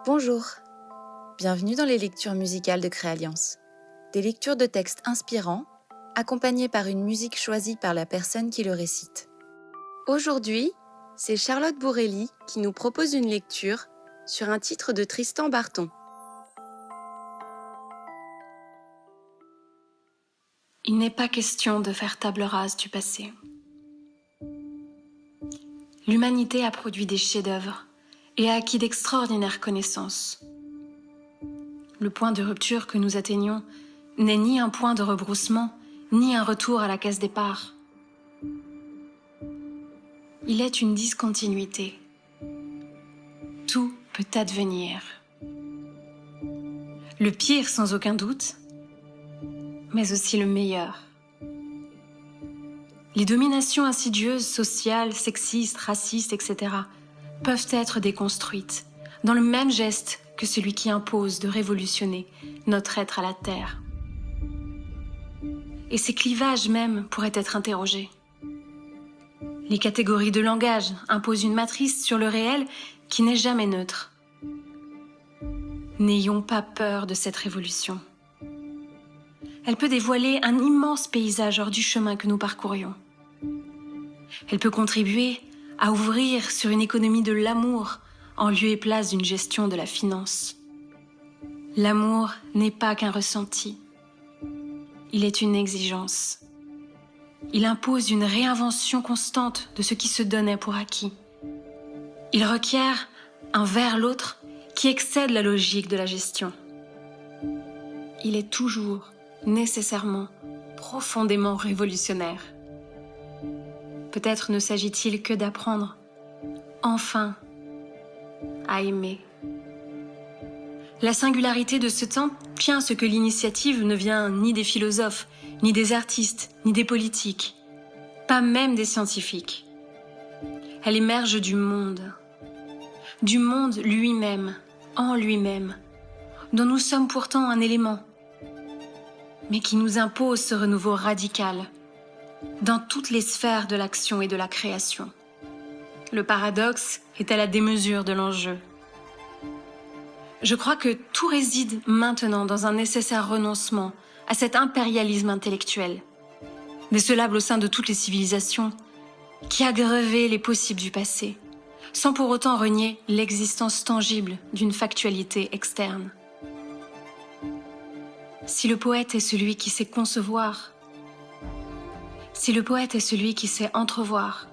Bonjour, bienvenue dans les lectures musicales de Créalliance. Des lectures de textes inspirants, accompagnées par une musique choisie par la personne qui le récite. Aujourd'hui, c'est Charlotte Bourrelly qui nous propose une lecture sur un titre de Tristan Barton. Il n'est pas question de faire table rase du passé. L'humanité a produit des chefs-d'œuvre et a acquis d'extraordinaires connaissances. Le point de rupture que nous atteignons n'est ni un point de rebroussement, ni un retour à la case départ. Il est une discontinuité. Tout peut advenir. Le pire sans aucun doute, mais aussi le meilleur. Les dominations insidieuses, sociales, sexistes, racistes, etc. peuvent être déconstruites dans le même geste que celui qui impose de révolutionner notre être à la terre. Et ces clivages même pourraient être interrogés. Les catégories de langage imposent une matrice sur le réel qui n'est jamais neutre. N'ayons pas peur de cette révolution. Elle peut dévoiler un immense paysage hors du chemin que nous parcourions. Elle peut contribuer à ouvrir sur une économie de l'amour en lieu et place d'une gestion de la finance. L'amour n'est pas qu'un ressenti. Il est une exigence. Il impose une réinvention constante de ce qui se donnait pour acquis. Il requiert un vers l'autre qui excède la logique de la gestion. Il est toujours, nécessairement, profondément révolutionnaire. Peut-être ne s'agit-il que d'apprendre, enfin, à aimer. La singularité de ce temps tient à ce que l'initiative ne vient ni des philosophes, ni des artistes, ni des politiques, pas même des scientifiques. Elle émerge du monde lui-même, en lui-même, dont nous sommes pourtant un élément, mais qui nous impose ce renouveau radical dans toutes les sphères de l'action et de la création. Le paradoxe est à la démesure de l'enjeu. Je crois que tout réside maintenant dans un nécessaire renoncement à cet impérialisme intellectuel, décelable au sein de toutes les civilisations, qui a grevé les possibles du passé, sans pour autant renier l'existence tangible d'une factualité externe. Si le poète est celui qui sait concevoir, si le poète est celui qui sait entrevoir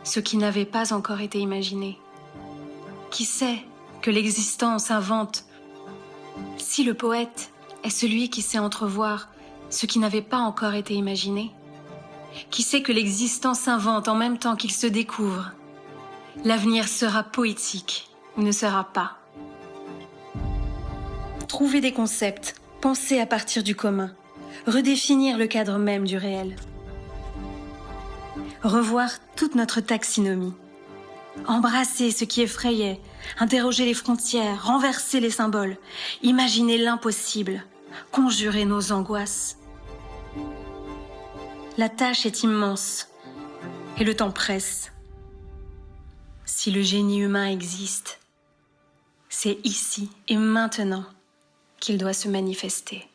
ce qui n'avait pas encore été imaginé, qui sait que l'existence invente, si le poète est celui qui sait entrevoir ce qui n'avait pas encore été imaginé, qui sait que l'existence s'invente en même temps qu'il se découvre, l'avenir sera poétique ou ne sera pas. Trouver des concepts, penser à partir du commun, redéfinir le cadre même du réel. Revoir toute notre taxinomie, embrasser ce qui effrayait, interroger les frontières, renverser les symboles, imaginer l'impossible, conjurer nos angoisses. La tâche est immense et le temps presse. Si le génie humain existe, c'est ici et maintenant qu'il doit se manifester.